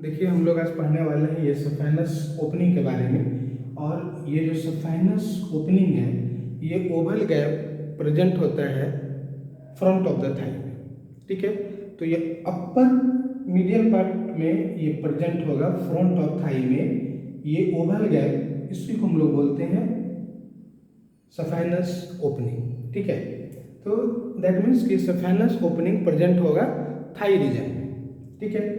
देखिए हम लोग आज पढ़ने वाले हैं ये सफाइनस ओपनिंग के बारे में। और ये जो सफाइनस ओपनिंग है ये ओवल गैप प्रेजेंट होता है फ्रंट ऑफ द थाई में। ठीक है, तो ये अपर मीडियल पार्ट में ये प्रेजेंट होगा फ्रंट ऑफ थाई में। ये ओवल गैप इसी को हम लोग बोलते हैं सफाइनस ओपनिंग। ठीक है, तो दैट मीन्स कि सफाइनस ओपनिंग प्रेजेंट होगा थाई रीजन में। ठीक है,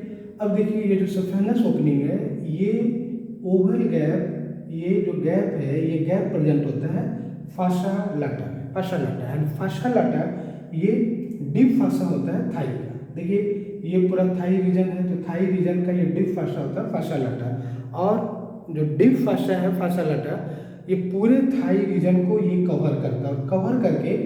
अब देखिए ये जो सफाइनस ओपनिंग है ये ओवल गैप, ये जो गैप है ये गैप प्रेजेंट होता है फासा लाटा में। फासा लाटा एंड फासा लाटा ये डीप फासा होता है थाई का। देखिए ये पूरा थाई रीजन है, तो थाई रीजन का ये डीप फासा होता है फासा लाटा। और जो डीप फासा है फासा लाटा ये पूरे थाई रीजन को ये कवर करता है, और कवर करके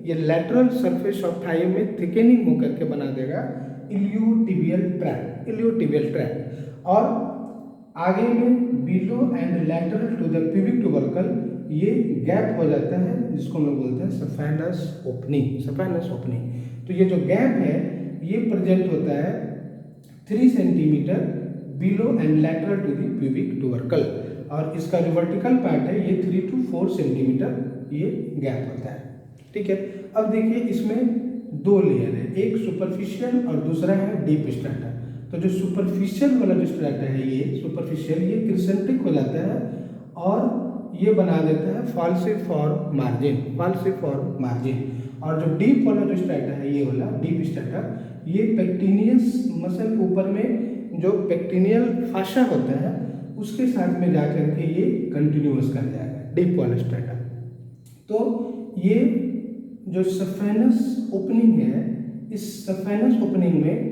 ये लैटरल सरफेस ऑफ थाई में थिकनिंग होकर के बना देगा इलियोटिबियल ट्रैक्ट। इलियोटिबियल ट्रैक्ट और आगे में below and lateral to the pubic tubercle ये गैप हो जाता है, जिसको हम लोग बोलते हैं सफाइनस ओपनिंग। सफाइनस ओपनिंग, तो ये जो गैप है ये प्रेजेंट होता है 3 centimetre below and lateral to the pubic tubercle, और इसका जो वर्टिकल पार्ट है ये 3 to 4 सेंटीमीटर ये गैप होता है। ठीक है, अब देखिए इसमें दो लेयर है, एक सुपरफिशियल और दूसरा है डीप स्ट्रैटा। तो जो सुपरफिशियल वाला जो स्ट्रैटा है ये सुपरफिशियल ये क्रिसेंट्रिक हो जाता है और ये बना देता है फाल्सिफॉर्म मार्जिन। फाल्सिफॉर्म मार्जिन। और जो डीप वाला जो स्ट्रैटा है ये वाला डीप स्ट्रैटा ये पेक्टिनियस मसल के ऊपर में जो पेक्टिनियल फाशा होता है उसके साथ में जाकर के ये कंटिन्यूअस कर जाएगा डीप वाला स्ट्रैटा। तो ये जो सफाइनस ओपनिंग है इस सफाइनस ओपनिंग में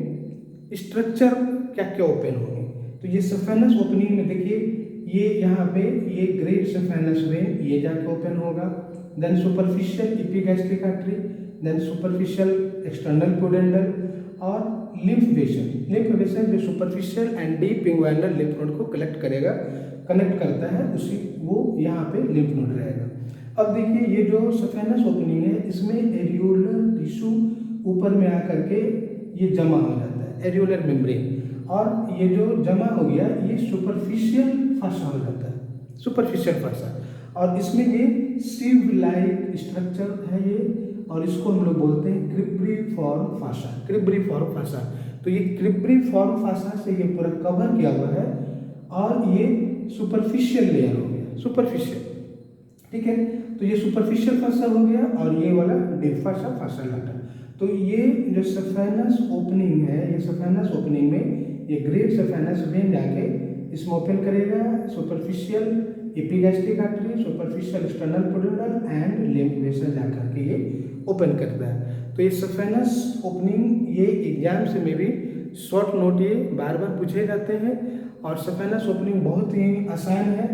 स्ट्रक्चर क्या क्या ओपन होंगे। तो ये सफाइनस ओपनिंग में देखिए ये यहाँ पे ये ग्रेट सफाइनस वेन ये जाके ओपन होगा, then superficial epigastric artery, then superficial external pudendal और लिम्फ वेसल। लिम्फ वेसल जो superficial and deep inguinal lymph node को कनेक्ट करता है उसी वो यहाँ पे लिम्फ नोड रहेगा। अब देखिए ये जो सफाइनस ओपनिंग है इसमें एरियोलर टिश्यू ऊपर में आकर के ये जमा हो जाता है, एरियोलर मेम्ब्रेन, और ये जो जमा हो गया ये सुपरफिशियल फासा हो जाता है, सुपरफिशियल फासा। और इसमें ये सिव लाइक स्ट्रक्चर है ये, और इसको हम लोग बोलते हैं क्रिब्रिफॉर्म फासा। क्रिब्रिफॉर्म फासा, तो ये क्रिब्रिफॉर्म फासा से ये पूरा कवर किया हुआ है और ये सुपरफिशियल लेयर हो गया, सुपरफिशियल। ठीक है, तो ये सुपरफिशियल फासा हो गया और ये वाला डीप फासा, फासा लाटा। तो ये जो सफाइनस ओपनिंग है ये सफाइनस ओपनिंग में ये ग्रेट सफाइनस वेन जाके इसमें ओपन करेगा superficial epigastric artery, superficial external pudendal and lymph vessel जाकर के ये ओपन करता है। तो ये सफाइनस ओपनिंग ये एग्जाम से में भी शॉर्ट नोट ये बार बार पूछे जाते हैं, और सफाइनस ओपनिंग बहुत ही आसान है,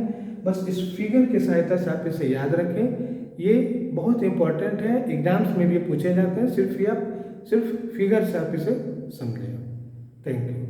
बस इस फिगर की सहायता से आप इसे याद रखें। ये बहुत इंपॉर्टेंट है, एग्जाम्स में भी पूछे जाते हैं, सिर्फ फिगर से आप इसे समझें। Thank you.